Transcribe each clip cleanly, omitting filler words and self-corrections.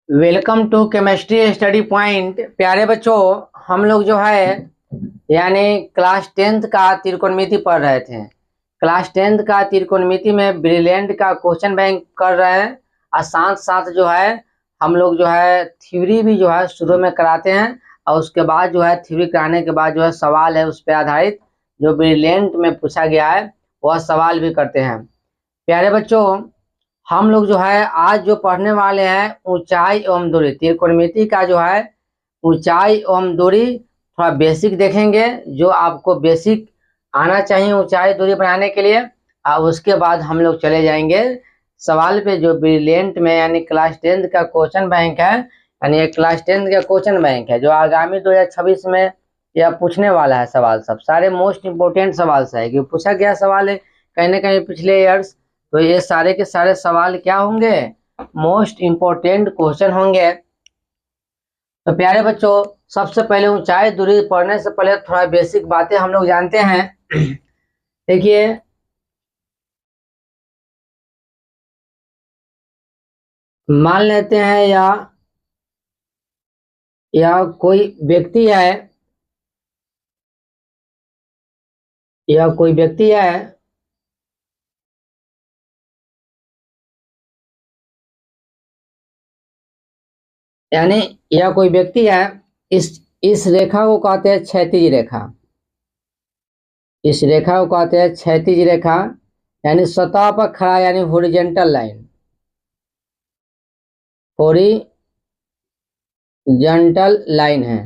Welcome to chemistry study point. प्यारे बच्चों, हम लोग जो है यानी क्लास टेंथ का त्रिकोणमिति पढ़ रहे थे। क्लास टेंथ का त्रिकोणमिति में ब्रिलियंट का क्वेश्चन बैंक कर रहे हैं और साथ साथ जो है हम लोग जो है थ्योरी भी जो है शुरू में कराते हैं और उसके बाद जो है थ्योरी कराने के बाद जो है सवाल है उस पर आधारित जो ब्रिलियंट में पूछा गया है वह सवाल भी करते हैं। प्यारे बच्चों, हम लोग जो है आज जो पढ़ने वाले हैं ऊंचाई एवं दूरी, त्रिकोणमिति का जो है ऊंचाई एवं दूरी थोड़ा बेसिक देखेंगे, जो आपको बेसिक आना चाहिए ऊंचाई दूरी बनाने के लिए। और उसके बाद हम लोग चले जाएंगे सवाल पे, जो ब्रिलियंट में यानी क्लास टेंथ का क्वेश्चन बैंक है। यानी एक क्लास टेंथ का क्वेश्चन बैंक है जो आगामी 2026 में यह पूछने वाला है। सवाल सब सारे मोस्ट इंपोर्टेंट सवाल से है, क्योंकि पूछा गया सवाल है कहीं ना कहीं पिछले ईयर्स। तो ये सारे के सारे सवाल क्या होंगे, मोस्ट इंपोर्टेंट क्वेश्चन होंगे। तो प्यारे बच्चों, सबसे पहले ऊंचाई दूरी पढ़ने से पहले थोड़ा बेसिक बातें हम लोग जानते हैं। देखिए, मान लेते हैं या कोई व्यक्ति है या कोई व्यक्ति है यानी या कोई व्यक्ति है, इस रेखा को कहते हैं क्षैतिज रेखा। इस रेखा को कहते हैं क्षैतिज रेखा, यानी सतह पर खड़ा यानी हॉरिजॉन्टल लाइन, हॉरिजॉन्टल लाइन है,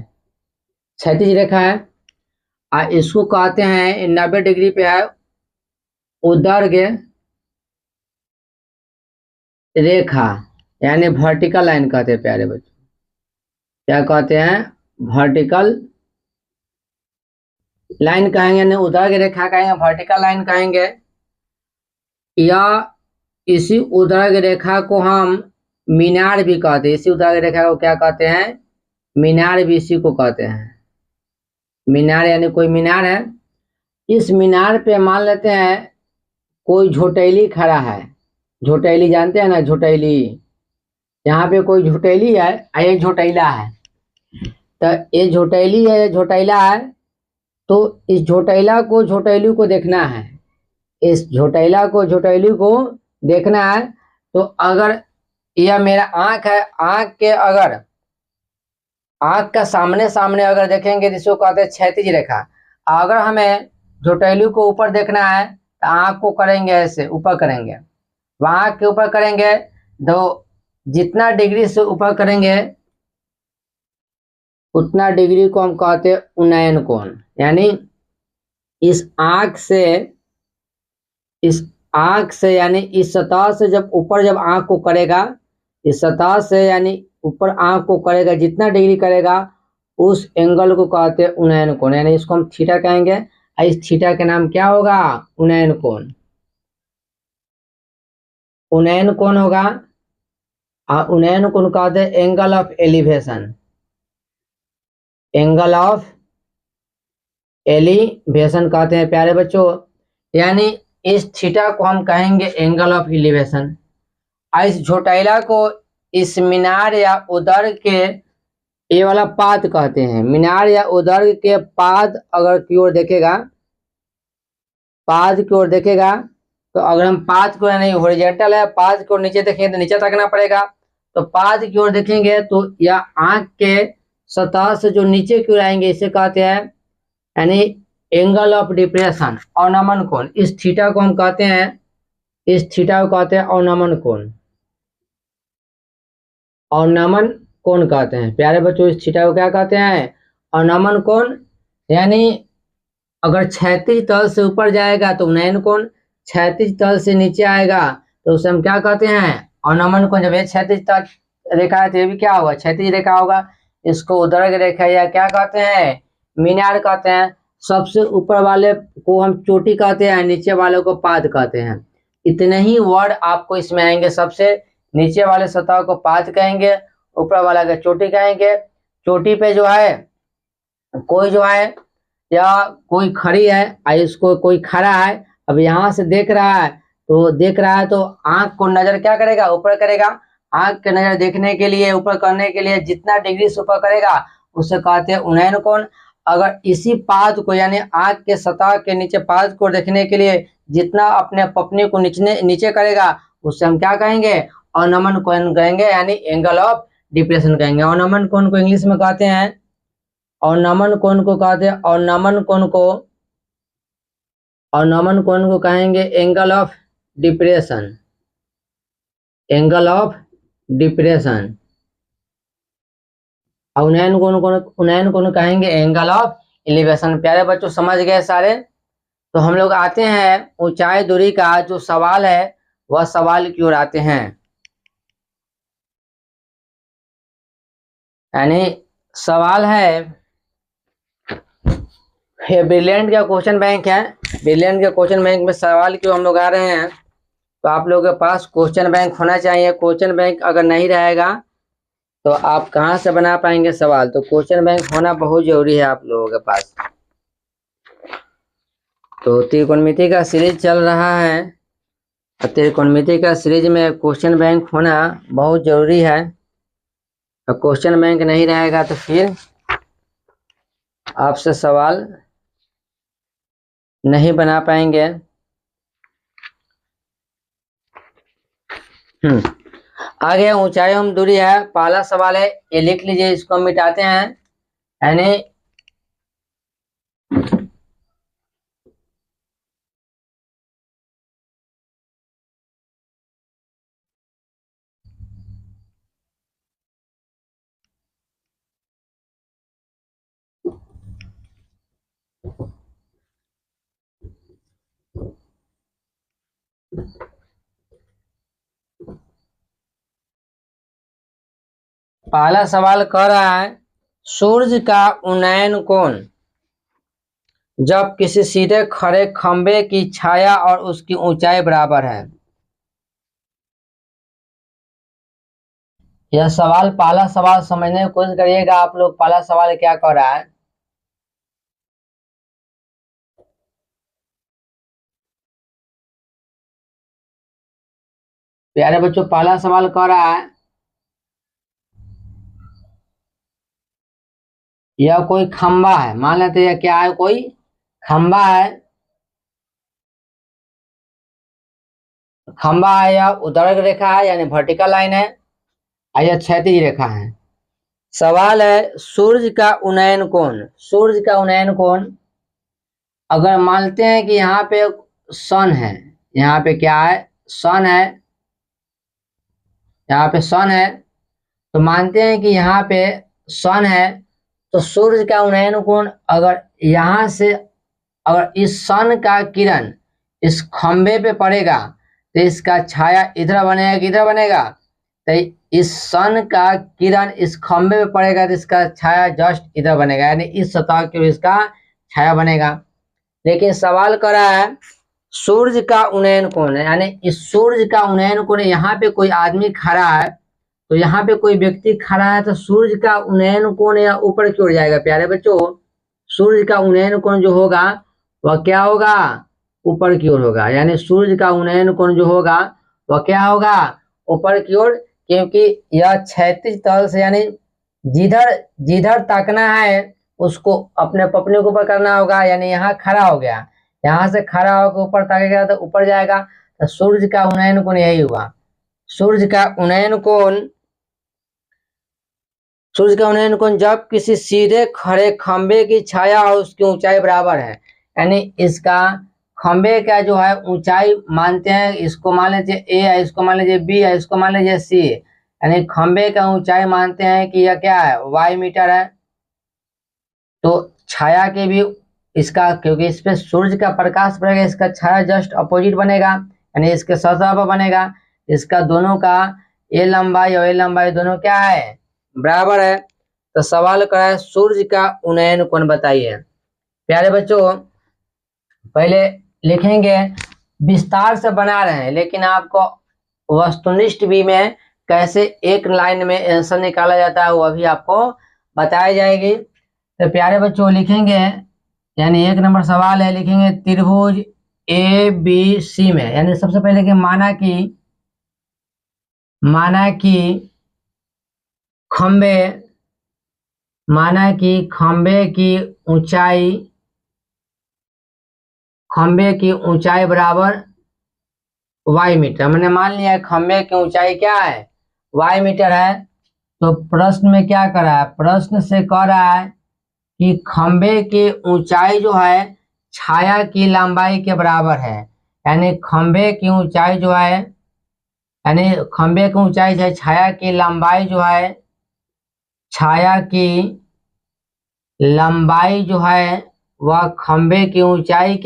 क्षैतिज रेखा है। और इसको कहते हैं 90 डिग्री पे है उदर्घ्य रेखा, यानी वर्टिकल लाइन कहते हैं। प्यारे बच्चों, क्या कहते हैं? वर्टिकल लाइन कहेंगे, नहीं उदर्घ्य रेखा कहेंगे, वर्टिकल लाइन कहेंगे। या इसी उदर्घ्य रेखा को हम मीनार भी कहते हैं। इसी उदर्घ्य रेखा को क्या कहते हैं? मीनार भी इसी को कहते हैं। मीनार यानी कोई मीनार है, इस मीनार पे मान लेते हैं कोई झोटैली खड़ा है। झोटैली जानते हैं ना, झोटैली। यहाँ पे कोई झोटैली है और एक झोटैला है। तो ये झोटैली है, ये झोटैला है। तो इस झोटैला को झोटैली को देखना है, इस झोटैला को झोटैली को देखना है। तो अगर यह मेरा आंख है, आंख के अगर आंख का सामने सामने अगर देखेंगे जिसको कहते हैं क्षैतिज रेखा। अगर हमें झोटैली को ऊपर देखना है तो आंख को करेंगे ऐसे, ऊपर करेंगे, वहां के ऊपर करेंगे। तो जितना डिग्री से ऊपर करेंगे उतना डिग्री को हम कहते हैं उन्नयन कोण। यानी इस आंख से यानी इस सतह से जब ऊपर जब आंख को करेगा, इस सतह से यानी ऊपर आंख को करेगा, जितना डिग्री करेगा उस एंगल को कहते हैं उन्नयन कोण। यानी इसको हम थीटा कहेंगे और इस थीटा का नाम क्या होगा? उन्नयन कोण। उन्नयन कोण होगा। और उन्नयन कोण कहते हैं angle of elevation. Angle of elevation कहते हैं प्यारे बच्चों। यानी इस थीटा को हम कहेंगे एंगल ऑफ एलिवेशन। और इस झोटैला को इस मीनार या उदर्घ्य के ये वाला पाद कहते हैं। मीनार या उदर्घ्य के पाद अगर की ओर देखेगा, पाद की ओर देखेगा, तो अगर हम पाद को यानी हॉरिजॉन्टल है, पाद की ओर नीचे देखेंगे तो नीचे तकना पड़ेगा। तो पाद की ओर देखेंगे तो या आंख के सतह से जो नीचे की ओर आएंगे इसे कहते हैं यानी एंगल ऑफ डिप्रेशन, अवनमन कोण। इस थीटा को हम कहते हैं, इस थीटा को कहते हैं अवनमन कोण। अवनमन कोण कहते हैं प्यारे बच्चों, इस थीटा को क्या कहते हैं? अवनमन कोण। यानी अगर क्षैतिज तल से ऊपर जाएगा तो उन्नयन कोण, क्षैतिज तल से नीचे आएगा तो उसे हम क्या कहते हैं? अवनमन कोण। जब ये क्षैतिज तल रेखा है तो ये भी क्या होगा? क्षैतिज रेखा होगा। इसको उदर्घ्य रेखा या क्या कहते हैं? मीनार कहते हैं। सबसे ऊपर वाले को हम चोटी कहते हैं, नीचे वाले को पाद कहते हैं। इतने ही वर्ड आपको इसमें आएंगे। सबसे नीचे वाले सतह को पाद कहेंगे, ऊपर वाला को चोटी कहेंगे। चोटी पे जो है कोई जो है या कोई खड़ी है, इसको कोई खड़ा है, अब यहाँ से देख रहा है तो आंख को नजर क्या करेगा? ऊपर करेगा। आंख के नजर देखने के लिए, ऊपर करने के लिए जितना डिग्री से ऊपर करेगा उसे कहते हैं उन्नयन कोण। अगर इसी पाद को यानी आंख के सतह के नीचे पाद को देखने के लिए जितना अपने पपनी को नीचे करेगा उससे हम क्या कहेंगे, अवनमन कोण कहेंगे, यानी एंगल ऑफ डिप्रेशन कहेंगे। अवनमन कोण को इंग्लिश में कहते हैं, अवनमन कोण को कहते हैं, अवनमन कोण को कहेंगे angle of depression, angle of depression. उन्नयन कोण कहेंगे एंगल ऑफ एलिवेशन। प्यारे बच्चों समझ गए सारे। तो हम लोग आते हैं ऊंचाई दूरी का जो सवाल है वह सवाल की ओर आते हैं। यानी सवाल है, ये ब्रिलियंट का क्वेश्चन बैंक है, ब्रिलियंट के क्वेश्चन बैंक में सवाल क्यों हम लोग आ रहे हैं। तो आप लोगों के पास क्वेश्चन बैंक होना चाहिए। क्वेश्चन बैंक अगर नहीं रहेगा तो आप कहाँ से बना पाएंगे सवाल। तो क्वेश्चन बैंक होना बहुत जरूरी है आप लोगों के पास। तो त्रिकोणमिति का सीरीज चल रहा है, त्रिकोणमिति का सीरीज में क्वेश्चन बैंक होना बहुत जरूरी है। तो क्वेश्चन बैंक नहीं रहेगा तो फिर आपसे सवाल नहीं बना पाएंगे। आगे ऊंचाई एवं दूरी है, पहला सवाल है, ये लिख लीजिए, इसको हम मिटाते हैं। यानी पहला सवाल कह रहा है, सूर्य का उन्नयन कोण जब किसी सीधे खड़े खंबे की छाया और उसकी ऊंचाई बराबर है। यह सवाल, पहला सवाल समझने की कोशिश करिएगा आप लोग। पहला सवाल क्या कह रहा है, प्यारे बच्चों पहला सवाल कह रहा है, यह कोई खंबा है, मान लेते हैं क्या है, कोई खंबा है, खंबा है या ऊर्ध्वाधर रेखा है यानी वर्टिकल लाइन है, या क्षैतिज रेखा है। सवाल है सूर्य का उन्नयन कोण, सूर्य का उन्नयन कोण अगर मानते हैं कि यहाँ पे सन है, यहाँ पे क्या है, सन है, यहाँ पे सन है, तो मानते हैं कि यहाँ पे सन है, तो सूर्य का उन्नयन कोण अगर यहाँ से, अगर इस सन का किरण इस खंबे पे पड़ेगा तो इसका छाया इधर बनेगा कि इधर बनेगा, तो इस सन का किरण इस खंबे पे पड़ेगा तो इसका छाया जस्ट इधर बनेगा, यानी इस सतह के इसका छाया बनेगा। लेकिन सवाल कर रहा है सूर्य का उन्नयन कोण है, यानी इस सूर्य का उन्नयन कोण, यहाँ पे कोई आदमी खड़ा है, तो यहाँ पे कोई व्यक्ति खड़ा है, तो सूर्य का उन्नयन कोण या ऊपर की ओर जाएगा। प्यारे बच्चों सूर्य का उन्नयन कोण जो होगा वह क्या होगा, ऊपर की ओर होगा, यानी सूर्य का उन्नयन कोण जो होगा वह क्या होगा, ऊपर की ओर, क्योंकि यह क्षैतिज तल से, यानी जिधर जिधर ताकना है उसको अपने पपनी के ऊपर करना होगा, यानी यहाँ खड़ा हो गया, यहाँ से खड़ा होकर ऊपर ताकेगा तो ऊपर जाएगा। तो सूर्य का उन्नयन कोण यही हुआ। सूर्य का उन्नयन कोण, सूर्य का उन्नयन कोण जब किसी सीधे खड़े खंबे की छाया और उसकी ऊंचाई बराबर है, यानी इसका खंबे का जो है ऊंचाई मानते हैं, इसको मान लीजिए ए है, इसको मान लीजिए बी है, इसको मान लीजिए सी है, यानी खंबे का ऊंचाई मानते हैं कि यह क्या है, वाई मीटर है। तो छाया के भी इसका, क्योंकि इस पे सूर्य का प्रकाश पड़ेगा, इसका छाया जस्ट अपोजिट बनेगा, यानी इसके सतह पर बनेगा। इसका दोनों का ए लंबाई और ए लंबाई दोनों क्या है, बराबर है। तो सवाल करा है सूर्य का उन्नयन कोण बताइए। प्यारे बच्चों पहले लिखेंगे, विस्तार से बना रहे हैं लेकिन आपको वस्तुनिष्ठ भी में कैसे एक लाइन में आंसर निकाला जाता है वह भी आपको बताई जाएगी। तो प्यारे बच्चों लिखेंगे, यानी एक नंबर सवाल है, लिखेंगे त्रिभुज ए बी सी में, यानी सबसे पहले कि माना कि माना कि खंबे खंबे की ऊंचाई बराबर वाई मीटर। मैंने मान लिया है खंबे की ऊंचाई क्या है, वाई मीटर है। तो प्रश्न में क्या कर रहा है, प्रश्न से कह रहा है कि खंबे की ऊंचाई जो है छाया की लंबाई के बराबर है। यानी खंबे की ऊंचाई जो है, यानी खंबे की ऊंचाई है छाया की लंबाई जो है, छाया की लंबाई जो है वह खंबे की ऊंचाई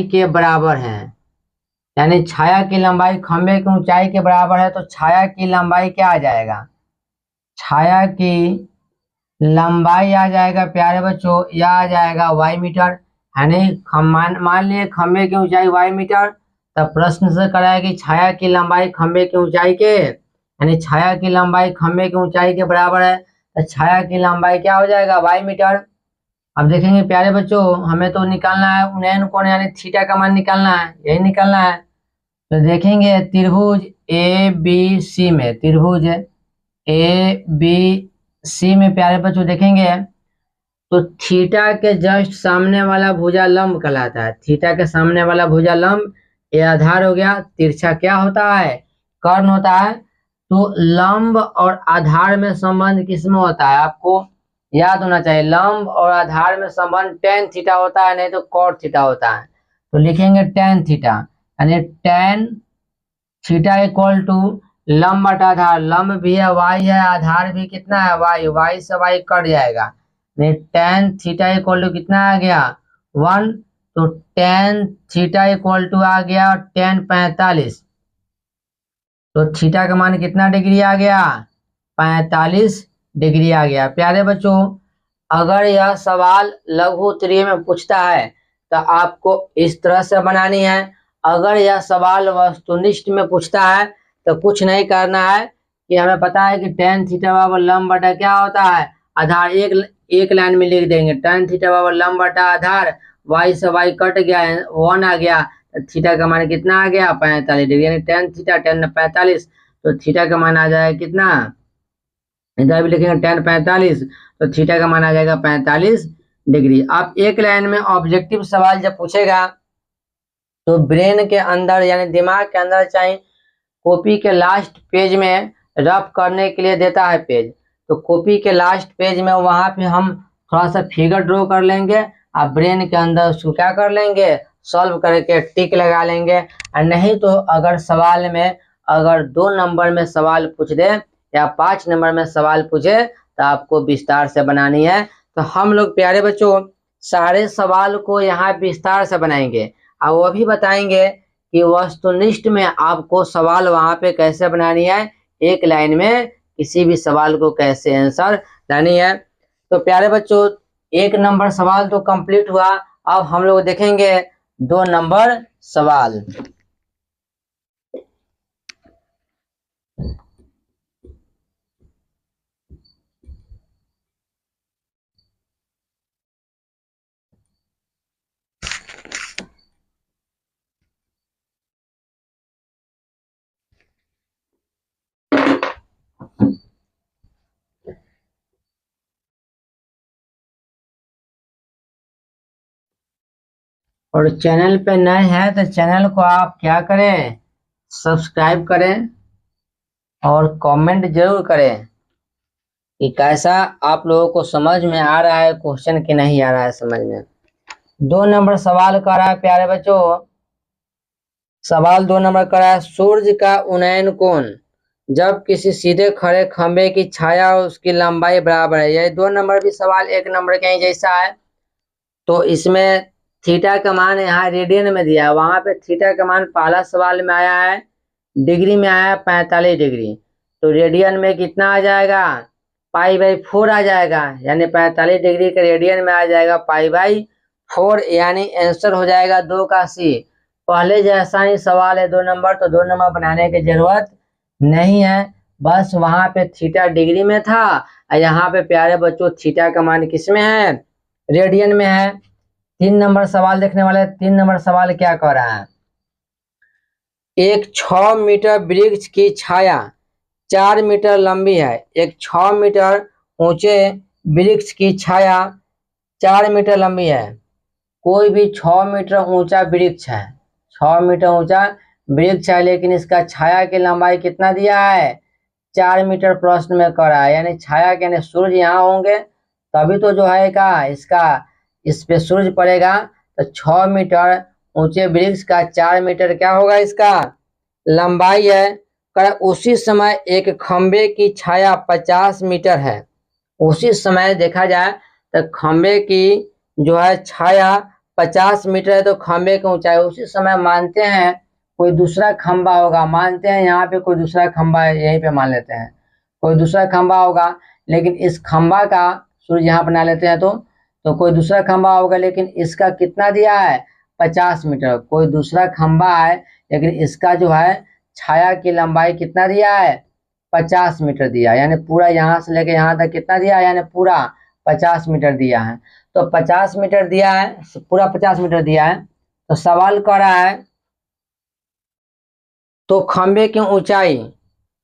के बराबर है। यानी छाया की लंबाई खंबे की ऊंचाई के बराबर है, तो छाया की लंबाई क्या आ जाएगा, छाया की लंबाई आ जाएगा प्यारे बच्चों, यह आ जाएगा वाई मीटर। यानी मान लिए खंबे की ऊंचाई वाई मीटर, तब प्रश्न से कराया कि छाया की लंबाई खंबे की ऊंचाई के, यानी छाया की लंबाई खंबे की ऊंचाई के बराबर है, तो छाया की लंबाई क्या हो जाएगा, वाई मीटर। अब देखेंगे प्यारे बच्चों, हमें तो निकालना है उन्नयन कोण यानी थीटा का मान निकालना है, यही निकालना है। तो देखेंगे त्रिभुज ए बी सी में, त्रिभुज ए बी सी में प्यारे बच्चों देखेंगे तो थीटा के जस्ट सामने वाला भुजा लंब कहलाता है। थीटा के सामने वाला भुजा लंब, ये आधार हो गया। तिरछा क्या होता है, कर्ण होता है। तो लंब और आधार में संबंध किसमें होता है, आपको याद होना चाहिए। लंब और आधार में संबंध टेन थीटा होता है, नहीं तो कॉट थीटा होता है। तो लिखेंगे टेन थीटा, यानी टेन थीटा इक्वल टू लंब बटा आधार, लंब भी है वाई है, आधार भी कितना है वाई, वाई से वाई कट जाएगा, टेन थीटा इक्वल टू कितना आ गया, 1। तो टेन थीटा इक्वल टू आ गया टेन 45। तो थीटा का मान कितना डिग्री आ गया, 45 डिग्री आ गया। प्यारे बच्चों, अगर यह सवाल लघु उत्तरीय में पूछता है तो आपको इस तरह से बनानी है। अगर यह सवाल वस्तुनिष्ठ में पूछता है तो कुछ नहीं करना है, कि हमें पता है कि टेन थीटा बराबर लंब बटा क्या होता है, आधार। एक लाइन में लिख देंगे टेन थीटा बराबर लंब बटा आधार, वाई से वाई कट गया, 1 आ गया, थीटा का मान कितना आ गया, 45 डिग्री। यानी टेन थीटा टेन 45, तो थीटा का मान आ जाएगा कितना, इधर भी लिखेंगे टेन 45, तो थीटा का मान आ जाएगा 45 डिग्री। आप एक लाइन में ऑब्जेक्टिव सवाल जब पूछेगा तो ब्रेन के अंदर यानी दिमाग के अंदर चाहे कॉपी के लास्ट पेज में रफ करने के लिए देता है पेज, तो कॉपी के लास्ट पेज में वहां पे हम थोड़ा सा फिगर ड्रॉ कर लेंगे, आप ब्रेन के अंदर उसको क्या कर लेंगे, सॉल्व करके टिक लगा लेंगे। और नहीं तो अगर सवाल में अगर 2 नंबर में सवाल पूछ दे या 5 नंबर में सवाल पूछे तो आपको विस्तार से बनानी है। तो हम लोग प्यारे बच्चों सारे सवाल को यहाँ विस्तार से बनाएंगे, और वो भी बताएंगे कि वस्तुनिष्ठ में आपको सवाल वहां पे कैसे बनानी है, एक लाइन में किसी भी सवाल को कैसे आंसर लानी है। तो प्यारे बच्चों 1 नंबर सवाल तो कंप्लीट हुआ। अब हम लोग देखेंगे 2 नंबर सवाल। और चैनल पे नए हैं तो चैनल को आप क्या करें, सब्सक्राइब करें और कमेंट जरूर करें कि कैसा आप लोगों को समझ में आ रहा है क्वेश्चन कि नहीं आ रहा है समझ में। 2 नंबर सवाल कर रहा है प्यारे बच्चों, सवाल 2 नंबर कर रहा है, सूर्य का उन्नयन कोण जब किसी सीधे खड़े खंबे की छाया और उसकी लंबाई बराबर है। यह 2 नंबर भी सवाल 1 नंबर के ही जैसा है। तो इसमें थीटा का मान यहाँ रेडियन में दिया है, वहां पे थीटा का मान पहला सवाल में आया है डिग्री में आया है 45 डिग्री, तो रेडियन में कितना आ जाएगा, पाई/4 आ जाएगा। यानी 45 डिग्री के रेडियन में आ जाएगा पाई/4, यानी आंसर हो जाएगा 2 का C। पहले जैसा ही सवाल है 2 नंबर, तो 2 नंबर बनाने की जरूरत नहीं है। बस वहां पे थीटा डिग्री में था, और यहाँ पे प्यारे बच्चों थीटा का मान किस में है, रेडियन में है। 3 नंबर सवाल देखने वाले, 3 नंबर सवाल क्या कह रहा है, एक 6 मीटर वृक्ष की छाया 4 मीटर लंबी है। एक 6 मीटर ऊंचे वृक्ष की छाया 4 मीटर लंबी है। कोई भी 6 मीटर ऊंचा वृक्ष है, 6 मीटर ऊंचा वृक्ष है, लेकिन इसका छाया की लंबाई कितना दिया है? 4 मीटर प्रश्न में कर रहा है। यानी छाया के यानी सूरज यहाँ होंगे तभी तो जो है का इसका इस पे सूरज पड़ेगा। तो 6 मीटर ऊंचे वृक्ष का 4 मीटर क्या होगा इसका लंबाई है। कर उसी समय एक खंबे की छाया 50 मीटर है। उसी समय देखा जाए तो खंबे की जो है छाया 50 मीटर है, तो खंबे की ऊंचाई उसी समय मानते हैं कोई दूसरा खंबा होगा। मानते हैं यहाँ पे कोई दूसरा खंबा है, यहीं पे मान लेते हैं कोई दूसरा खंबा होगा, लेकिन इस खंबा का सूर्य यहाँ बना लेते हैं तो कोई दूसरा खंबा होगा, लेकिन इसका कितना दिया है 50 मीटर। कोई दूसरा खंबा है लेकिन इसका जो है छाया की लंबाई कितना दिया है 50 मीटर दिया। यानी पूरा यहाँ से लेके यहाँ तक कितना दिया है, यानी पूरा 50 मीटर दिया है। तो 50 मीटर दिया है, पूरा 50 मीटर दिया है। तो सवाल कर रहा है तो खंबे की ऊंचाई,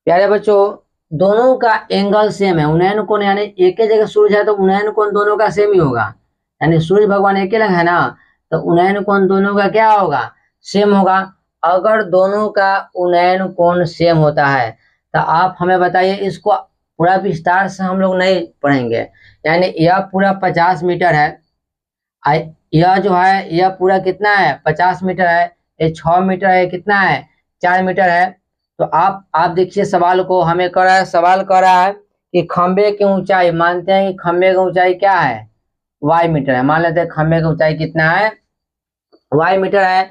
प्यारे बच्चों दोनों का एंगल सेम है। उन्नयन कोण यानी एक ही जगह सूर्य है तो उन्नयन कोण दोनों का सेम ही होगा। यानी सूर्य भगवान एक ही लग है ना, तो उन्नयन कोण दोनों का क्या होगा सेम होगा। अगर दोनों का उन्नयन कोण सेम होता है तो आप हमें बताइए, इसको पूरा विस्तार से हम लोग नहीं पढ़ेंगे। यानी यह पूरा 50 मीटर है, यह जो है यह पूरा कितना है 50 मीटर है, ये 6 मीटर है, कितना है 4 मीटर है। तो आप देखिए सवाल को हमें कर रहा है, सवाल कर रहा है कि खंबे की ऊंचाई, मानते हैं कि खंबे की ऊंचाई क्या है y मीटर है। मान लेते हैं खंबे की ऊंचाई कितना है y मीटर है।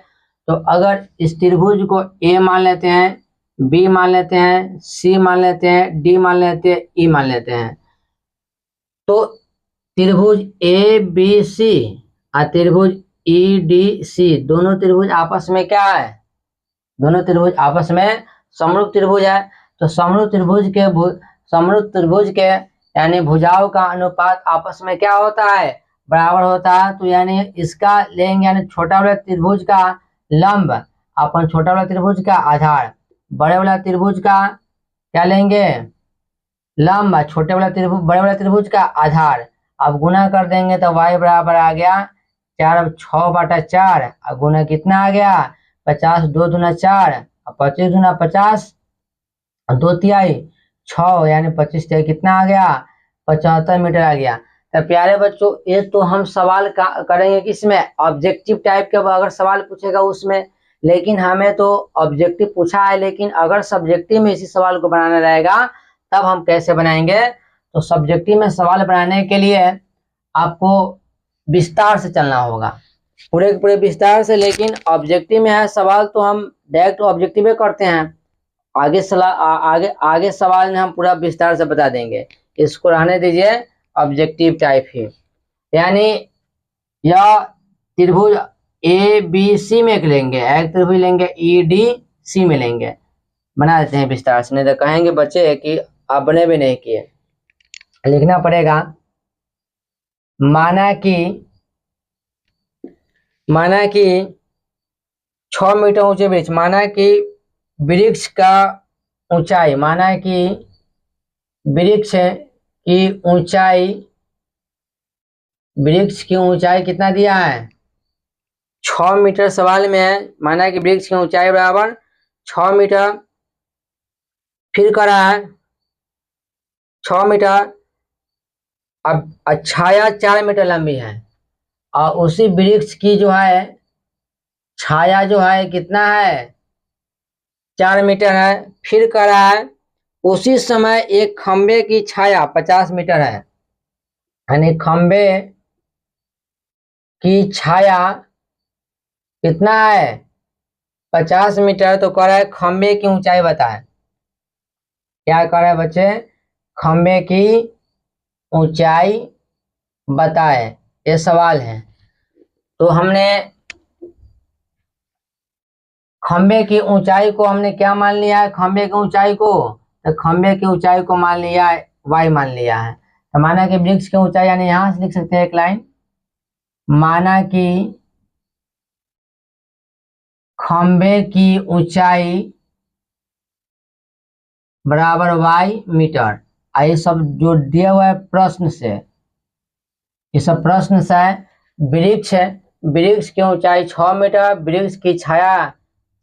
तो अगर इस त्रिभुज को a मान लेते हैं, b मान लेते हैं, c मान लेते हैं, d मान लेते हैं, e मान लेते हैं, तो त्रिभुज ए बी सी और त्रिभुज ई डी सी दोनों त्रिभुज आपस में क्या है, दोनों त्रिभुज आपस में समरूप त्रिभुज है। तो समरूप त्रिभुज के यानी भुजाओं का अनुपात आपस में क्या होता है बराबर होता है। तो यानी इसका लेंगे यानी छोटा वाला त्रिभुज का लंब अपन छोटा वाला त्रिभुज का आधार, बड़े वाला त्रिभुज का क्या लेंगे लंब, छोटे वाला त्रिभुज बड़े वाला त्रिभुज का आधार। अब गुना कर देंगे तो y बराबर आ गया 4/6 और गुना कितना आ गया 50, 2 दूना 4 और 25 दूना 50, 2 तिहाई 6 यानी 25 तिहाई कितना आ गया 75 मीटर आ गया। तो प्यारे बच्चों ये तो हम सवाल करेंगे किसमें ऑब्जेक्टिव टाइप के अगर सवाल पूछेगा उसमें, लेकिन हमें तो ऑब्जेक्टिव पूछा है, लेकिन अगर सब्जेक्टिव में इसी सवाल को बनाना रहेगा तब हम कैसे बनाएंगे। तो सब्जेक्टिव में सवाल बनाने के लिए आपको विस्तार से चलना होगा, पूरे पूरे विस्तार से। लेकिन ऑब्जेक्टिव में है सवाल तो हम डायरेक्ट ऑब्जेक्टिव में करते हैं, आगे सवाल में हम पूरा विस्तार से बता देंगे। इसको रहने दीजिए ऑब्जेक्टिव टाइप ही। यानी यह त्रिभुज ए बी सी में लेंगे, एक त्रिभुज लेंगे ई डी सी में लेंगे, बना देते हैं विस्तार से, नहीं तो कहेंगे बच्चे कि आप बने भी नहीं किए। लिखना पड़ेगा माना कि 6 मीटर ऊंचे वृक्ष, माना कि वृक्ष का ऊंचाई, माना कि वृक्ष की ऊंचाई कितना दिया है 6 मीटर सवाल में है। माना कि वृक्ष की ऊंचाई बराबर 6 मीटर, फिर करा है 6 मीटर, अब छाया 4 मीटर लंबी है और उसी वृक्ष की जो है छाया जो है कितना है 4 मीटर है। फिर कह रहा है उसी समय एक खंबे की छाया 50 मीटर है, यानी खंबे की छाया कितना है 50 मीटर। तो कह रहा है खंबे की ऊंचाई बताए, क्या कह रहा है बच्चे खंबे की ऊंचाई बताए, ये सवाल है। तो हमने खंबे की ऊंचाई को हमने क्या मान लिया है, खंबे की ऊंचाई को, तो खंबे की ऊंचाई को मान लिया है y मान लिया है। तो माना कि वृक्ष की ऊंचाई, यानी यहां से लिख सकते हैं एक लाइन, माना कि खंबे की ऊंचाई बराबर y मीटर। ये सब जो दिया हुआ है प्रश्न से, ये सब प्रश्न से है। वृक्ष है, वृक्ष की ऊंचाई 6 मीटर, वृक्ष की छाया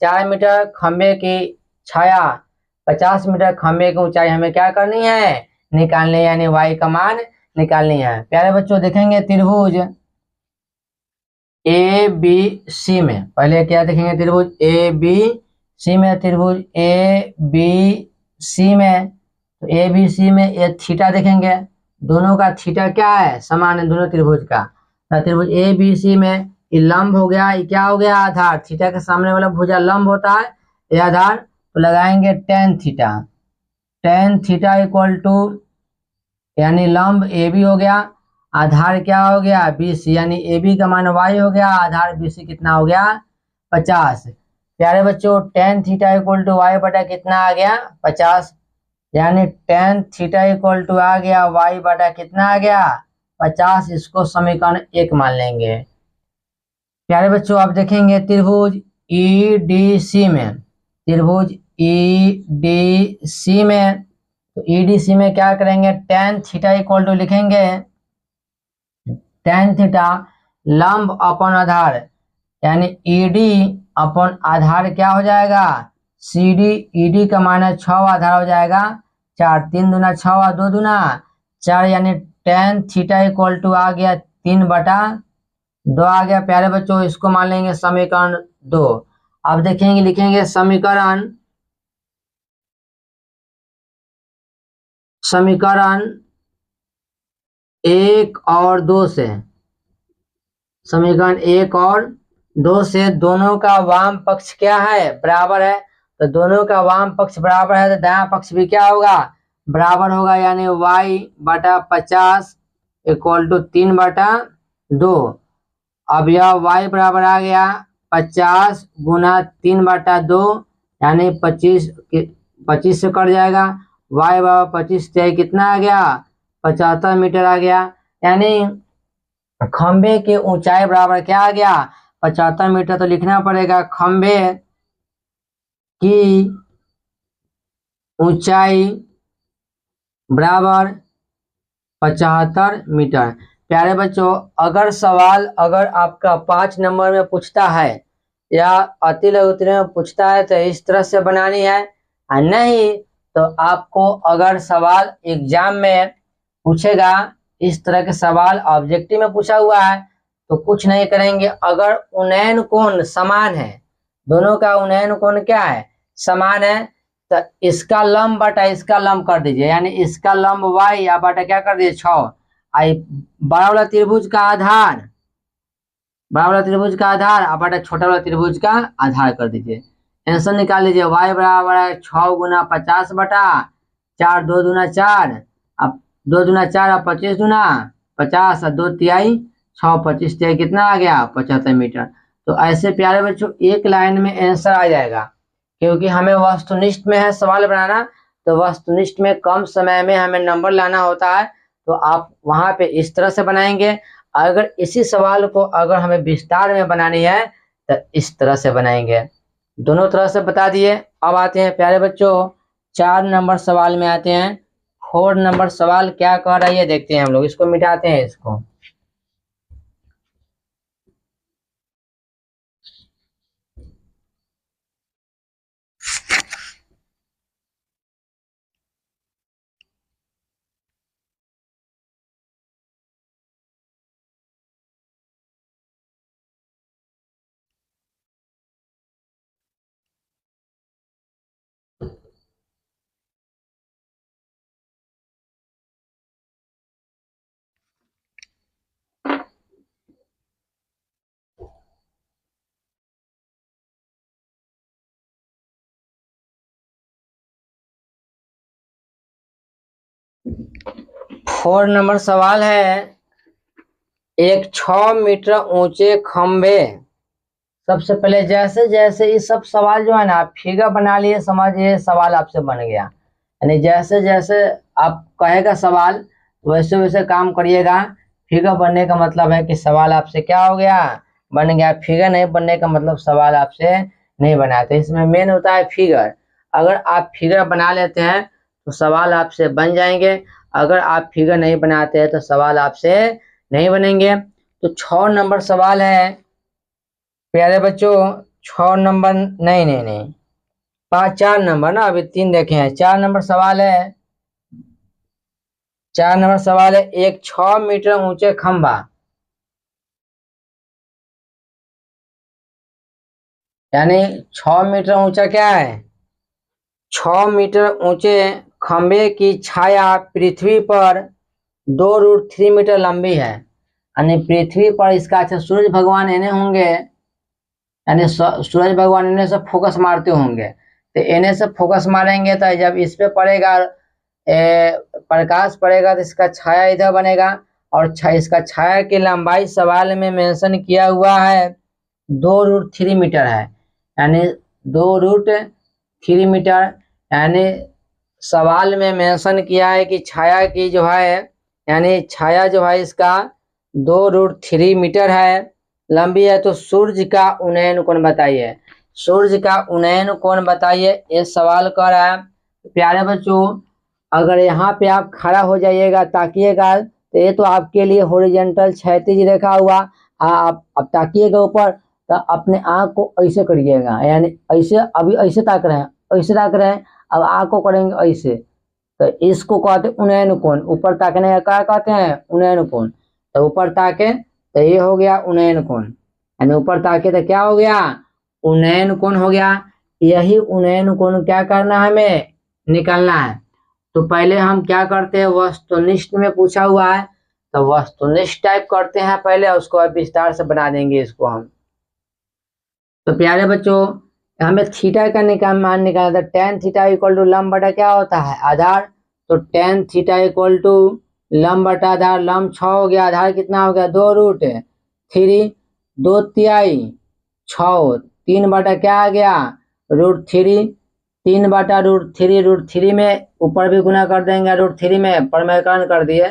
4 मीटर, खंबे की छाया 50 मीटर। खंबे की ऊंचाई हमें क्या करनी है, निकालनी है, यानी y का मान निकालनी है। प्यारे बच्चों देखेंगे त्रिभुज ए बी सी में, पहले क्या देखेंगे, त्रिभुज ए बी सी में, त्रिभुज ए बी सी में, तो ए बी सी में ये थीटा देखेंगे, दोनों का थीटा क्या है, समान है दोनों त्रिभुज का। तो त्रिभुज ए बी सी में ये लंब हो गया, ये क्या हो गया, आधार। थीटा के सामने वाला भुजा लंब होता है, ये आधार। तो लगाएंगे tan theta, tan theta equal to, यानी लंब ए बी हो गया, आधार क्या हो गया, बी सी, यानी ए बी का मान y हो गया, आधार बी सी कितना हो गया, 50। प्यारे बच्चों tan theta equal to y बटा कितना आ गया, 50, यानी टेन थीटा इक्वल टू आ गया y बटा कितना आ गया, 50। इसको समीकरण 1 मान लेंगे। प्यारे बच्चों आप देखेंगे त्रिभुज ई डी सी में, त्रिभुज ई डी सी में, तो ई डी सी में क्या करेंगे, टेन थीटा इक्वल टू लिखेंगे टेन थीटा लंब अपन आधार, यानी ईडी अपन आधार क्या हो जाएगा, सी डी। ईडी का मान है 6, आधार हो जाएगा 4, 3 दूना 6, 2 दूना 4, यानी टेन थीटा इक्वल टू आ गया 3 बटा 2 आ गया। प्यारे बच्चों इसको मान लेंगे समीकरण 2। अब देखेंगे लिखेंगे समीकरण 1 और 2 से, समीकरण 1 और 2 से दोनों का वाम पक्ष क्या है, बराबर है। तो दोनों का वाम पक्ष बराबर है तो दायां पक्ष भी क्या होगा, बराबर होगा, यानी y बटा 50 इक्वल टू 3 बटा 2। अब यह y बराबर आ गया 50 गुना 3 बटा 2, यानी 25 से कट जाएगा, y बराबर 25 से कितना आ गया, 75 मीटर आ गया। यानी खंबे की ऊंचाई बराबर क्या आ गया, 75 मीटर। तो लिखना पड़ेगा खंबे की ऊंचाई बराबर 75 मीटर। प्यारे बच्चों अगर सवाल अगर आपका 5 नंबर में पूछता है या अति लघु में पूछता है तो इस तरह से बनानी है, और नहीं तो आपको अगर सवाल एग्जाम में पूछेगा इस तरह के सवाल ऑब्जेक्टिव में पूछा हुआ है तो कुछ नहीं करेंगे। अगर उन्नयन कोण समान है, दोनों का उन्नयन कोण क्या है, समान है, तो इसका लंब बटा इसका लंब कर दीजिए, यानी इसका लंब y या बटा क्या कर दीजिए 6। आई बड़ा वाला त्रिभुज का आधार, बड़ा वाला त्रिभुज का आधार और बटा छोटा वाला त्रिभुज का आधार कर दीजिए। आंसर निकाल लीजिए, y बराबर है 6 गुना 50 बटा 4, 2 दूना 4, अब 2 दूना 4 और 25 दूना 50 और 2 तिहाई 6, 25 तिहाई कितना आ गया, 75 मीटर। तो ऐसे प्यारे बच्चों एक लाइन में आंसर आ जाएगा, क्योंकि हमें वस्तुनिष्ठ में है सवाल बनाना, तो वस्तुनिष्ठ में कम समय में हमें नंबर लाना होता है, तो आप वहां पे इस तरह से बनाएंगे। अगर इसी सवाल को अगर हमें विस्तार में बनानी है तो इस तरह से बनाएंगे। दोनों तरह से बता दिए। अब आते हैं प्यारे बच्चों 4 नंबर सवाल में आते हैं। 4 नंबर सवाल क्या कह रहा है ये देखते हैं हम लोग, इसको मिटाते हैं इसको। फोर नंबर सवाल है, एक 6 मीटर ऊंचे खंबे। सबसे पहले जैसे जैसे ये सब सवाल जो है ना आप फिगर बना लिए, समझिए सवाल आपसे बन गया। यानी जैसे जैसे आप कहेगा सवाल वैसे वैसे काम करिएगा। फिगर बनने का मतलब है कि सवाल आपसे क्या हो गया, बन गया। फिगर नहीं बनने का मतलब सवाल आपसे नहीं बनाते। इसमें मेन होता है फिगर। अगर आप फिगर बना लेते हैं तो सवाल आपसे बन जाएंगे, अगर आप फिगर नहीं बनाते हैं तो सवाल आपसे नहीं बनेंगे। तो 6 नंबर सवाल है प्यारे बच्चों, 6 नंबर नहीं नहीं नहीं 4 नंबर ना, अभी 3 देखे हैं। 4 नंबर सवाल है, 4 नंबर सवाल है, एक 6 मीटर ऊंचे खंभा, यानी 6 मीटर ऊंचा क्या है, 6 मीटर ऊंचे खंभे की छाया पृथ्वी पर 2√3 मीटर लंबी है। यानी पृथ्वी पर इसका, अच्छा सूरज भगवान इन्हें होंगे, यानी सूरज भगवान इन्हें से फोकस मारते होंगे, तो इन्हें से फोकस मारेंगे तो जब इस पे पड़ेगा प्रकाश पड़ेगा तो इसका छाया इधर बनेगा, और इसका छाया की लंबाई सवाल में मेंशन किया हुआ है 2√3 मीटर है, यानी 2√3 मीटर, यानी सवाल में मेंशन किया है कि छाया की जो है, यानी छाया जो है इसका 2√3 मीटर है, लंबी है। तो सूर्य का उन्नयन कोण बताइए, सूर्य का उन्नयन कोण बताइए, ये सवाल कर रहा है। प्यारे बच्चों, अगर यहाँ पे आप खड़ा हो जाइएगा, ताकिएगा, तो ये तो आपके लिए हॉरिजॉन्टल क्षैतिज रेखा हुआ। आप अब ताकिएगा ऊपर, तो अपने आँख को ऐसे करिएगा, यानी ऐसे, अभी ऐसे ताक रहे हैं, ऐसे ताक रहे हैं, अब आँख को करेंगे ऐसे, तो इसको कहते हैं उन्नयन कोण। ऊपर ताकने का क्या कहते हैं, उन्नयन कोण। तो ऊपर ताके तो ये हो गया उन्नयन कोण, यानी ऊपर ताके तो क्या हो गया, उन्नयन कोण हो गया। यही उन्नयन कोण क्या करना है, हमें निकालना है। तो पहले हम क्या करते हैं, वस्तुनिष्ठ में पूछा हुआ है तो वस्तुनिष्ठ टाइप करते हैं पहले, उसको अब विस्तार से बना देंगे इसको हम। तो प्यारे बच्चों, हमें थीटा का मान निकालना था। टेन थीटा इक्वल टू लंब बटा क्या होता है, आधार। तो टेन थीटा इक्वल टू लंब बटा आधार, लंब 6 हो गया, आधार कितना हो गया 2√3, 2/3 6, 3 बटा क्या आ गया √3, 3 बटा √3, √3 में ऊपर भी गुना कर देंगे, √3 में परमेकरण कर दिए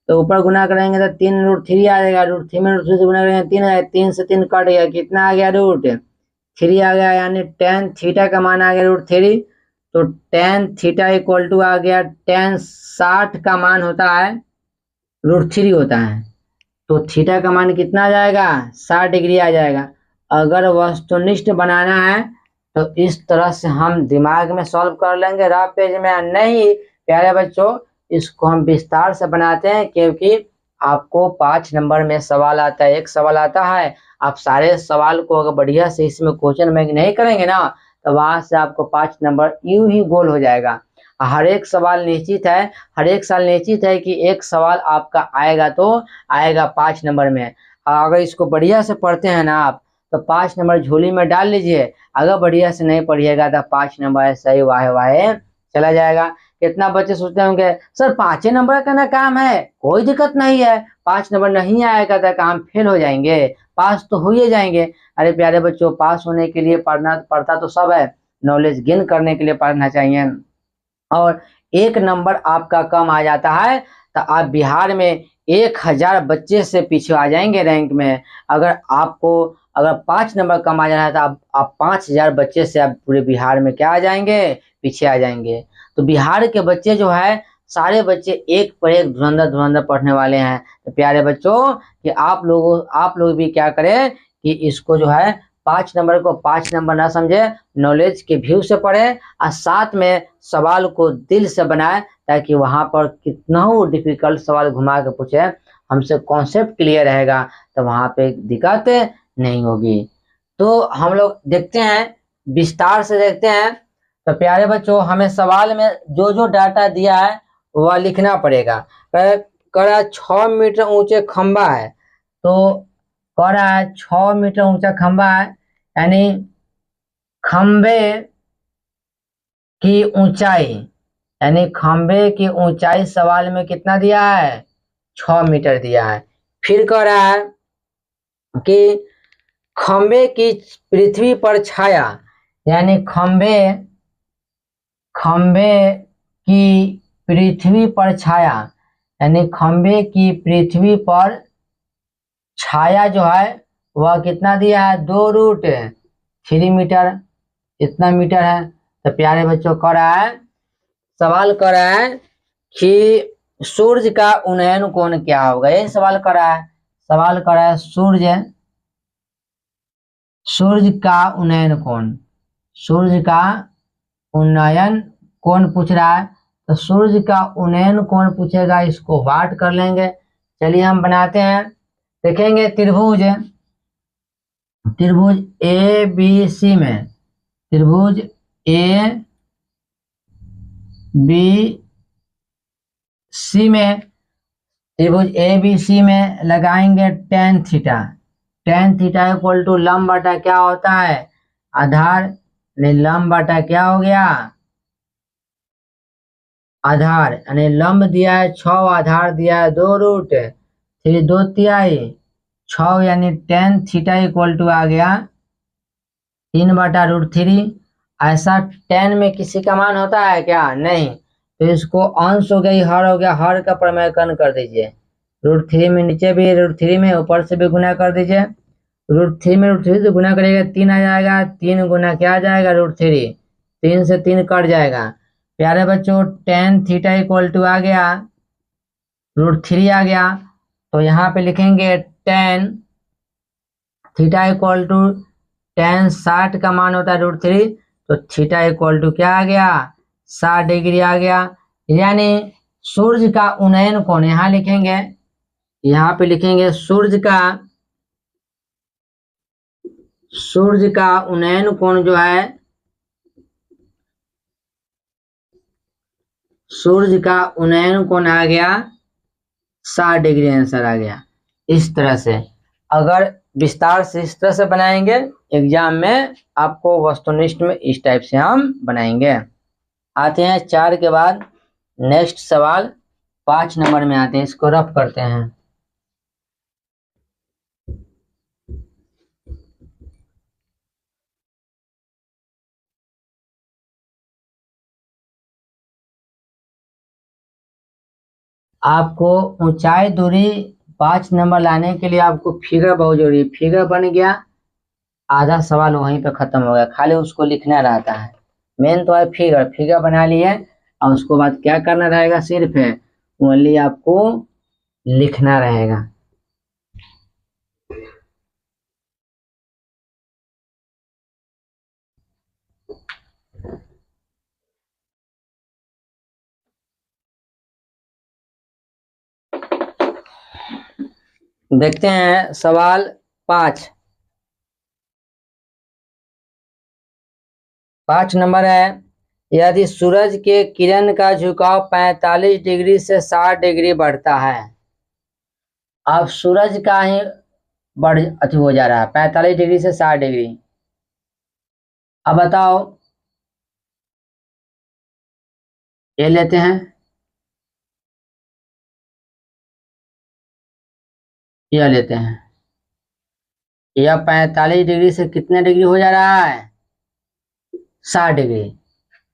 तो ऊपर गुना करेंगे तो 3√3 आ जाएगा, √3 में √3 से गुना करेंगे 3 आएगा, 3 से 3 कट गया, कितना आ गया √3 आ गया, यानी टेन थीटा का मान आ गया √3। तो टेन थीटा इक्वल टू आ गया, टेन 60 का मान होता है √3 होता है, तो थीटा का मान कितना आ जाएगा 60 डिग्री आ जाएगा। अगर वस्तुनिष्ठ बनाना है तो इस तरह से हम दिमाग में सॉल्व कर लेंगे, रफ पेज में नहीं। प्यारे बच्चों, इसको हम विस्तार से बनाते हैं, क्योंकि आपको 5 नंबर में सवाल आता है, एक सवाल आता है, आप सारे सवाल को अगर बढ़िया से इसमें क्वेश्चन में नहीं करेंगे ना, तो वहां से आपको 5 नंबर यूं ही गोल हो जाएगा। हर एक सवाल निश्चित है, हर एक साल निश्चित है कि एक सवाल आपका आएगा तो आएगा 5 नंबर में। अगर इसको बढ़िया से पढ़ते हैं ना आप, तो 5 नंबर झोली में डाल लीजिए। अगर बढ़िया से नहीं पढ़िएगा तो 5 नंबर ऐसा ही वाहे वाहे चला जाएगा। कितना बच्चे सोचते होंगे सर 5 नंबर का ना काम है, कोई दिक्कत नहीं है, 5 नंबर नहीं आएगा तो काम फेल हो जाएंगे, पास तो हो ही जाएंगे। अरे प्यारे बच्चों, पास होने के लिए पढ़ता तो सब है, नॉलेज गेन करने के लिए पढ़ना चाहिए। और 1 नंबर आपका कम आ जाता है तो आप बिहार में 1000 बच्चे से पीछे आ जाएंगे रैंक में। अगर 5 नंबर कम आ जाना है तो आप 5000 बच्चे से आप पूरे बिहार में क्या आ जाएंगे, पीछे आ जाएंगे। तो बिहार के बच्चे जो है सारे बच्चे एक पर एक धुरंधर पढ़ने वाले हैं। तो प्यारे बच्चों, कि आप लोग भी क्या करें कि इसको जो है 5 नंबर को 5 नंबर ना समझे, नॉलेज के व्यू से पढ़े, और साथ में सवाल को दिल से बनाए, ताकि वहां पर कितना डिफिकल्ट सवाल घुमा के पूछे, हमसे कॉन्सेप्ट क्लियर रहेगा तो वहां पे दिक्कत नहीं होगी। तो हम लोग देखते हैं, विस्तार से देखते हैं। तो प्यारे बच्चों, हमें सवाल में जो जो डाटा दिया है वह लिखना पड़ेगा। कह 6 मीटर ऊंचे खंबा है, तो कह रहा है 6 मीटर ऊंचा खंबा है, यानी खंबे की ऊंचाई, यानी खंबे की ऊंचाई सवाल में कितना दिया है 6 मीटर दिया है। फिर कह रहा है कि खंबे की पृथ्वी पर छाया, यानी खंबे की पृथ्वी पर छाया, यानी खंबे की पृथ्वी पर छाया जो है वह कितना दिया है 2√3 मीटर। इतना मीटर है। तो प्यारे बच्चों कह रहा है, सवाल कर रहा है कि सूर्य का उन्नयन कोण क्या होगा, ये सवाल कर रहा है। सवाल कर रहा है सूर्य का उन्नयन कोण, सूर्य का उन्नयन कोण पूछ रहा है। तो सूर्य का उन्नयन कोण पूछेगा, इसको वाट कर लेंगे। चलिए हम बनाते हैं। देखेंगे त्रिभुज ए बी सी में, त्रिभुज ए बी सी में, त्रिभुज ए बी सी में लगाएंगे tan theta. tan theta equal to लंब बटा क्या होता है, आधार। लंब बटा क्या हो गया, आधार। यानी लंब दिया है 6, आधार दिया है 2√3 2/3 6, यानी tan थीटा इक्वल टू आ गया 3/√3। ऐसा tan में किसी का मान होता है क्या, नहीं। तो इसको अंश हो गई, हर हो गया, हर का प्रमेयकरण कर दीजिए। √3 में नीचे भी, √3 में ऊपर से भी गुना कर दीजिए। √3 में √3 से गुना करेगा 3 आ जाएगा, 3 गुना क्या आ जाएगा, √3, 3 से 3 कट जाएगा। प्यारे बच्चों tan थीटा इक्वल टू आ गया √3 आ गया। तो यहाँ पे लिखेंगे tan theta equal to tan 60 का मान होता है √3, तो थीटा इक्वल टू क्या आ गया, 60 डिग्री आ गया। यानी सूर्य का उन्नयन कोण यहाँ लिखेंगे, यहाँ पे लिखेंगे सूर्य का उन्नयन कोण जो है, सूर्य का उन्नयन कोण आ गया 60 डिग्री, आंसर आ गया। इस तरह से अगर विस्तार से इस तरह से बनाएंगे, एग्जाम में आपको वस्तुनिष्ठ में इस टाइप से हम बनाएंगे। आते हैं 4 के बाद नेक्स्ट सवाल 5 नंबर में आते हैं, इसको रफ करते हैं। आपको ऊंचाई दूरी 5 नंबर लाने के लिए आपको फिगर बहुत जरूरी है। फिगर बन गया, आधा सवाल वहीं पे खत्म हो गया, खाली उसको लिखना रहता है। मेन तो है फिगर बना लिए, और उसको बाद क्या करना रहेगा, सिर्फ है ओनली आपको लिखना रहेगा। देखते हैं सवाल 5 नंबर है, यदि सूरज के किरण का झुकाव 45 डिग्री से 60 डिग्री बढ़ता है। अब सूरज का ही अति हो जा रहा है 45 डिग्री से 60 डिग्री। अब बताओ, ये लेते हैं, यह लेते हैं, यह 45 डिग्री से कितने डिग्री हो जा रहा है, 60 डिग्री।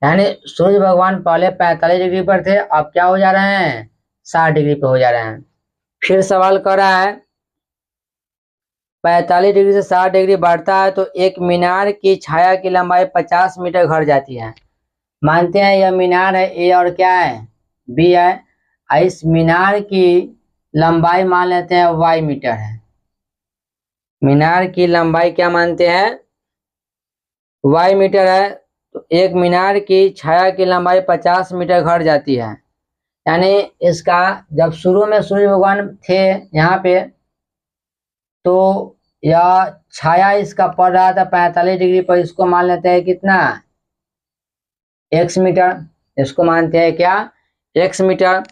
यानी सूर्य भगवान पहले 45 डिग्री पर थे, अब क्या हो जा रहे हैं, 60 डिग्री पे हो जा रहे हैं। फिर सवाल कर रहा है 45 डिग्री से 60 डिग्री बढ़ता है तो एक मीनार की छाया की लंबाई 50 मीटर घट जाती है। मानते हैं यह मीनार है ए और क्या है, बी है। इस मीनार की लंबाई मान लेते हैं y मीटर है। मीनार की लंबाई क्या मानते हैं, y मीटर है। तो एक मीनार की छाया की लंबाई 50 मीटर घट जाती है। यानी इसका जब शुरू में सूर्य भगवान थे यहाँ पे, तो यह छाया इसका पड़ रहा था 45 डिग्री पर, इसको मान लेते हैं कितना, x मीटर। इसको मानते हैं क्या, x मीटर।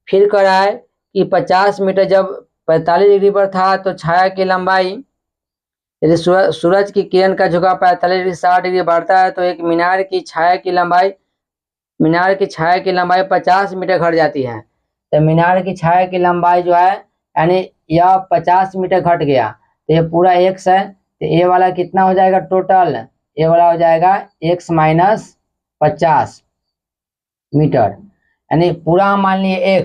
फिर कह रहा है कि 50 मीटर जब 45 डिग्री पर था तो छाया की लंबाई, यदि सूरज की किरण का झुकाव 45 डिग्री 60 डिग्री बढ़ता है तो एक मीनार की छाया की लंबाई 50 मीटर घट जाती है। तो मीनार की छाया की लंबाई जो है, यानी यह 50 मीटर घट गया, तो ये पूरा x है। तो ये वाला कितना हो जाएगा टोटल, ये वाला हो जाएगा x माइनस 50 मीटर। यानी पूरा हम मान लिए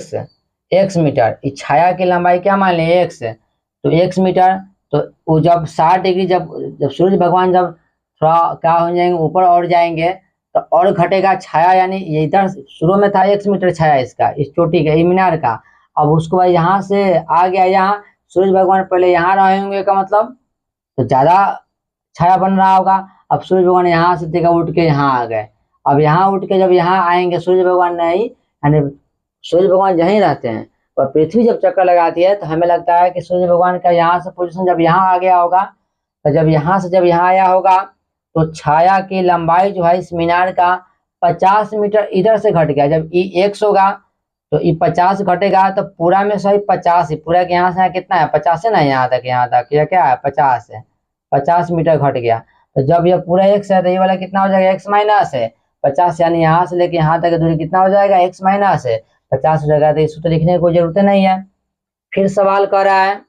x मीटर, इस छाया की लंबाई क्या मान लिए x, तो x मीटर। तो वो जब 60 डिग्री जब सूर्य भगवान जब थोड़ा क्या हो जाएंगे, ऊपर और जाएंगे तो और घटेगा छाया, यानी ये इधर शुरू में था 1 मीटर छाया इसका, इस चोटी का, मीनार का। अब उसको बाद यहाँ से आ गया, यहाँ सूरज भगवान पहले यहाँ रहे होंगे का मतलब, तो ज्यादा छाया बन रहा होगा। अब सूरज भगवान यहाँ से देखा उठ के यहाँ आ गए। अब यहाँ उठ के जब यहाँ आएंगे सूरज भगवान नहीं, यानी सूरज भगवान यहीं रहते हैं, और पृथ्वी जब चक्कर लगाती है तो हमें लगता है कि सूरज भगवान का यहाँ से पोजीशन जब यहाँ आ गया होगा, तो जब यहाँ से जब यहाँ आया होगा तो छाया की लंबाई जो है इस मीनार का 50 मीटर इधर से घट गया। जब ई 100 होगा तो ई 50 घटेगा, तो पूरा में सही 50 ही, पूरा के यहाँ से यहाँ कितना है 50 है ना, यहाँ तक या क्या है 50 है, 50 मीटर घट गया। तो जब ये पूरा x है तो ये वाला कितना हो जाएगा x माइनस है 50, यानी यहाँ से लेके यहाँ तक की दूरी कितना हो जाएगा x माइनस है 50 हो जाएगा। तो इसको तो लिखने की कोई जरूरत नहीं है। फिर सवाल कर रहा है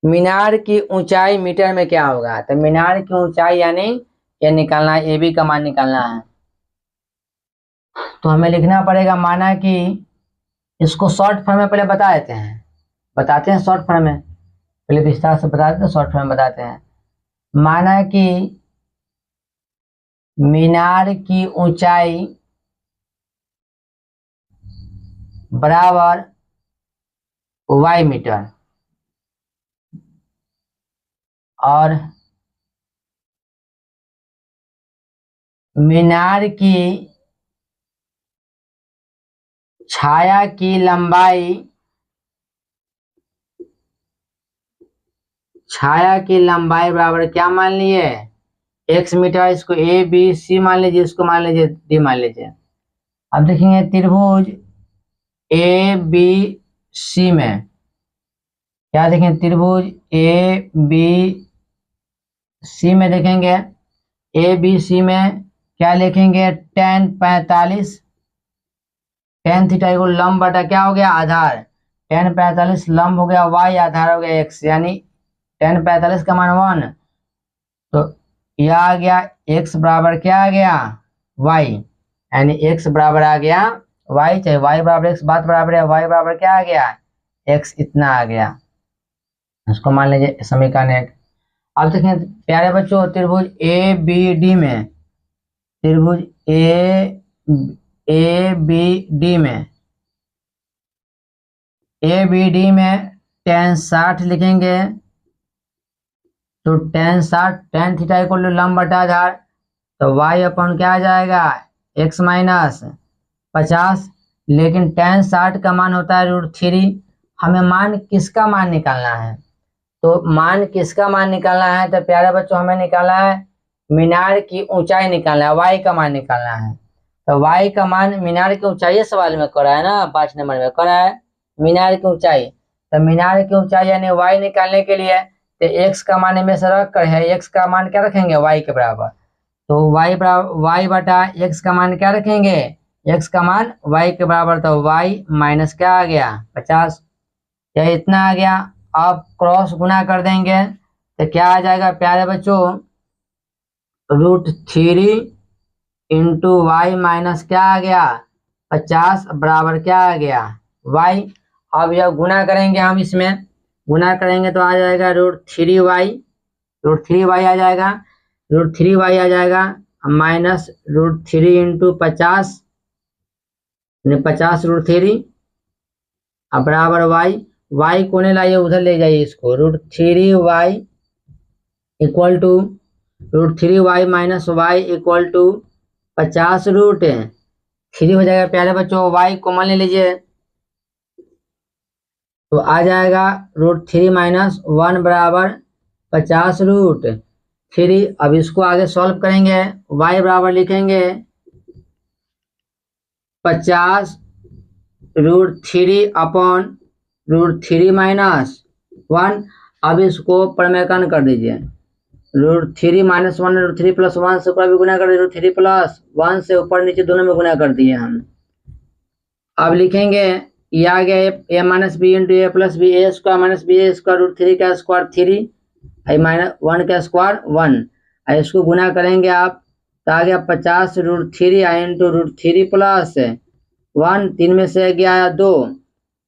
मीनार की ऊंचाई मीटर में क्या होगा। तो मीनार की ऊंचाई यानी ये निकालना है, ए बी का मान निकालना है। तो हमें लिखना पड़ेगा, माना कि इसको शॉर्ट फॉर्म में पहले बताते हैं शॉर्ट फॉर्म में, पहले विस्तार से बताते हैं, शॉर्ट फॉर्म में बताते हैं। माना कि मीनार की ऊंचाई बराबर y मीटर और मीनार की छाया की लंबाई बराबर क्या मान लिए x मीटर। इसको ए बी सी मान लीजिए, इसको मान लीजिए डी मान लीजिए। अब देखेंगे त्रिभुज ए बी सी में क्या देखेंगे, त्रिभुज ए बी सी में देखेंगे, ए बी सी में क्या लिखेंगे, tan 45, tan थीटा को लंब बटा क्या हो गया आधार, tan 45 लंब हो गया y, आधार हो गया x, यानी tan 45 का मान 1, तो यह आ गया x बराबर क्या आ गया y, यानी x बराबर आ गया y, चाहे y बराबर x बात बराबर है, y बराबर क्या आ गया x इतना आ गया। इसको मान लीजिए समीकरण 1। अब देखें प्यारे बच्चों, त्रिभुज ए बी डी में, त्रिभुज ए बी डी में tan 60 लिखेंगे, तो tan 60 tan theta equal to लंब बटा आधार, तो y अपन क्या आ जाएगा x माइनस 50, लेकिन tan 60 का मान होता है √3। हमें मान किसका मान निकालना है, तो मान किसका मान निकालना है, तो प्यारे बच्चों हमें निकालना है मीनार की ऊंचाई निकालना है, y का मान निकालना है। तो y का मान मीनार की ऊंचाई सवाल में करा है ना, 5 नंबर में करा है मीनार की ऊंचाई। तो मीनार की ऊंचाई यानी y निकालने के लिए तो x का मान में से रख कर है, x का मान क्या रखेंगे y के बराबर, तो y बटा x का मान क्या रखेंगे, x का मान y के बराबर, तो y माइनस क्या आ गया 50, यह इतना आ गया। अब क्रॉस गुना कर देंगे तो क्या आ जाएगा प्यारे बच्चों, √3 इंटू वाई माइनस क्या आ गया 50 बराबर क्या आ गया y। अब यह गुना करेंगे, हम इसमें गुना करेंगे तो आ जाएगा √3y आ जाएगा, √3y आ जाएगा माइनस √3 इंटू 50, 50 √3 अब बराबर y कोने लाइए उधर ले जाइए इसको, √3y equal to √3y minus y equal to 50 √3 हो जाएगा प्यारे बच्चों। y कॉमन ले लीजिए तो आ जाएगा √3 माइनस 1 बराबर 50 √3। अब इसको आगे सॉल्व करेंगे, y बराबर लिखेंगे 50 √3 अपॉन √3 माइनस 1। अब इसको प्रमेयकरण कर दीजिए, √3 माइनस 1 √3 प्लस 1 से ऊपर भी गुना कर दिए, √3 प्लस 1 से ऊपर नीचे दोनों में गुना कर दिए हम। अब लिखेंगे ये आ गया ए माइनस बी इंटू ए प्लस बी, ए स्क्वायर माइनस बी ए स्क्वायर √3 का स्क्वायर 3 माइनस 1 का स्क्वायर 1। इसको गुना करेंगे आप तो आ गया 50 √3 इंटू √3 प्लस 1, 3 में से गया 2,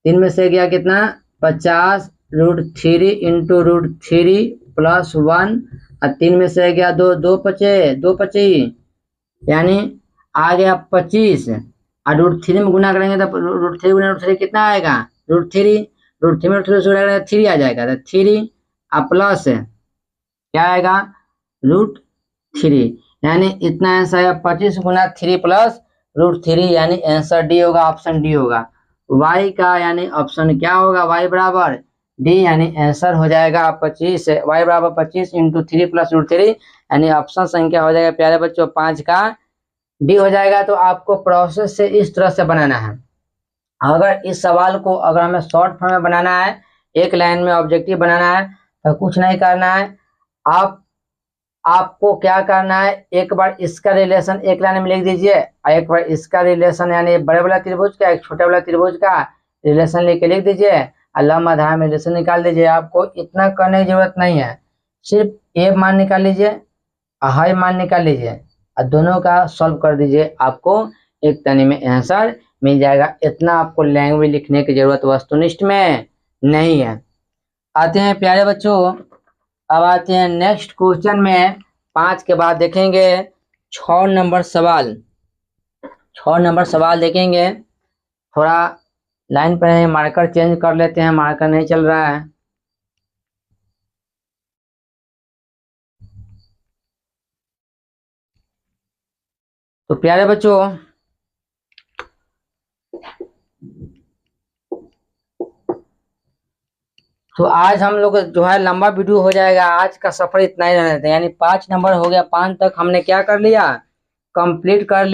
3 में से गया कितना 50 √3 इंटू √3 प्लस 1 और 3 में से गया 2, 2 बचे, 2 बची, यानी आ गया 25। और √3 में गुना करेंगे तो √3 गुना √3 कितना आएगा? √3। √3 में √3 3 आ जाएगा, तो 3 और प्लस क्या आएगा? √3, यानी इतना आंसर आएगा 25 गुना 3 प्लस √3, यानी आंसर डी होगा, ऑप्शन डी होगा। y का यानी ऑप्शन क्या होगा? y बराबर डी, यानी आंसर हो जाएगा 25, y बराबर 25 इंटू 3 प्लस √3, यानी ऑप्शन संख्या हो जाएगा प्यारे बच्चों 5 का डी हो जाएगा। तो आपको प्रोसेस से इस तरह से बनाना है। अगर इस सवाल को अगर हमें शॉर्ट फॉर्म में बनाना है, एक लाइन में ऑब्जेक्टिव बनाना है, तो कुछ नहीं करना है, आपको क्या करना है, एक बार इसका रिलेशन एक लाइन में लिख दीजिए और एक बार इसका रिलेशन यानी बड़े वाला त्रिभुज का एक छोटे वाला त्रिभुज का रिलेशन लेके लिख दीजिए और लंब आधार में रिलेशन निकाल दीजिए। आपको इतना करने की जरूरत नहीं है, सिर्फ ए मान निकाल लीजिए और हाई मान निकाल लीजिए और दोनों का सॉल्व कर दीजिए, आपको एक तनी में आंसर मिल जाएगा। इतना आपको लैंग्वेज लिखने की जरूरत वस्तुनिष्ठ में नहीं है। आते हैं प्यारे बच्चों, अब आते हैं नेक्स्ट क्वेश्चन में। 5 के बाद देखेंगे 6 नंबर सवाल। 6 नंबर सवाल देखेंगे। थोड़ा लाइन पर मार्कर चेंज कर लेते हैं, मार्कर नहीं चल रहा है। तो प्यारे बच्चों, तो आज हम लोग जो है लंबा वीडियो हो जाएगा, आज का सफर इतना ही रहने देते हैं, यानी 5 नंबर हो गया। 5 तक हमने क्या कर लिया? कंप्लीट कर लिया।